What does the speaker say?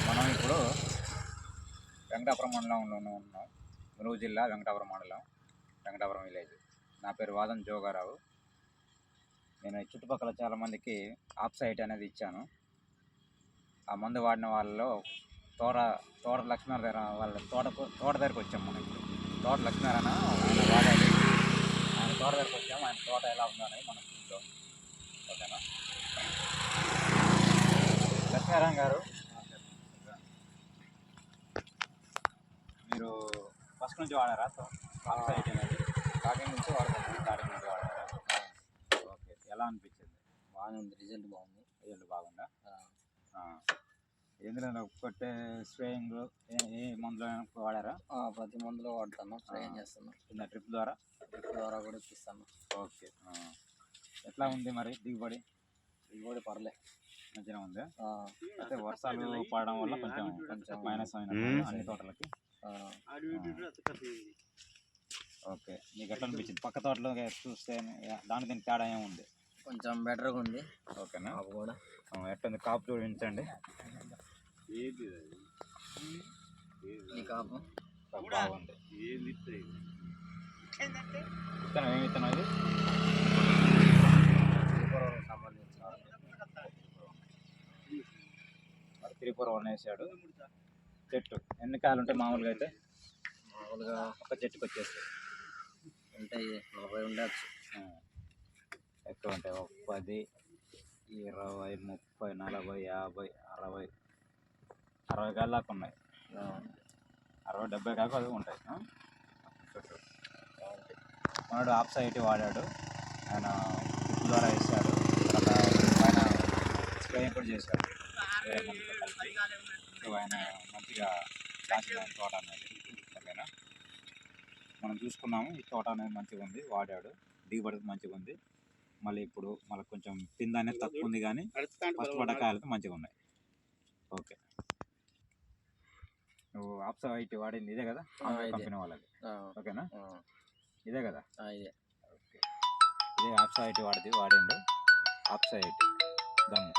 మనం ఇప్పుడు వెంకటాపురం మండలంలో ఉన్నాం. ములుగు జిల్లా వెంకటాపురం మండలం, వెంకటాపురం విలేజ్. నా పేరు వాదం జోగారావు. నేను చుట్టుపక్కల చాలామందికి ఆప్సైట్ అనేది ఇచ్చాను. ఆ మందు వాడిన వాళ్ళలో తోట లక్ష్మీనారాయణ దగ్గర వాళ్ళ తోట దగ్గరకు వచ్చాము. మనం ఇప్పుడు తోట లక్ష్మీనారాయణ ఆయన వాడాలి. ఆయన తోట దగ్గరకు వచ్చాము. ఆయన తోట ఎలా ఉందో అనేది మనం చూద్దాం. ఓకేనా? లక్ష్మీనారాయణ గారు, మీరు ఫస్ట్ నుంచి వాడారా ఆప్సైట్ అనేది? స్టార్టింగ్ నుంచి వాడుతున్నాను. స్టార్టింగ్ నుంచి వాడారా? ఓకే. ఎలా అనిపించింది? బాగానే ఉంది. రిజల్ట్ బాగుంది. రిజల్ట్ బాగుందా? ఎందులో కొట్టే స్ప్రేయింగ్ ఏ మందులో వాడారా? ప్రతి మందులో వాడుతాను. స్ప్రేయింగ్ చేస్తాను. కింద డ్రిప్ ద్వారా కూడా ఇప్పిస్తాను. ఓకే. ఎట్లా ఉంది మరి దిగుబడి? దిగుబడి పర్లే, మంచిగా ఉంది. అయితే వర్షాలు పడడం వల్ల కొంచెం మైనస్ అయిన అన్ని తోటలకి. ఓకే. మీకు ఎట్లా అనిపించింది? పక్క తోటలో చూస్తే దాని దీనికి తేడా ఏముంది? కొంచెం బెటర్గా ఉంది. ఓకేనా? కూడా ఎట్లా కాపు చూపించండి. ఈ కాపు బాగుంది. విత్తనం ఏమి విత్తనం ఇది? సంబంధించిన 341 వేసాడు. చెట్టు ఎన్ని కాయలు ఉంటాయి మామూలుగా? అయితే మామూలుగా ఒక చెట్టుకు వచ్చేస్తాయి ఉంటాయి, 40 ఉండొచ్చు. ఎక్కువ ఉంటాయి. 10, 20, 30, 40, 50, 60 కాయలు దాకా ఉన్నాయి. 60, 70 కాక అది ఉంటాయి. చుట్టూ మనడు ఆప్సైట్ వాడాడు. ఆయన డ్రిప్ ద్వారా వేసాడు. తర్వాత ఆయన స్ప్రేయింగ్ కూడా చేశాడు. ఆయన మంచిగా కాసిన తోట అనేది. ఓకేనా? మనం చూసుకున్నాము. ఈ తోట అనేది మంచిగా ఉంది. వాడాడు, దిగుబడి మంచిగా ఉంది. మళ్ళీ కొంచెం పింద అనేది తక్కువ ఉంది, కానీ ఫస్ట్ పడ్డ కాయలతో మంచిగా ఉన్నాయి. ఓకే. నువ్వు ఆప్సైట్ వాడింది ఇదే కదా? కంపెనీ వాళ్ళది. ఓకేనా? ఇదే కదా? ఇదే. ఓకే. ఇదే ఆప్సైట్ వాడిండు. ఆప్సైట్ దమ్ము.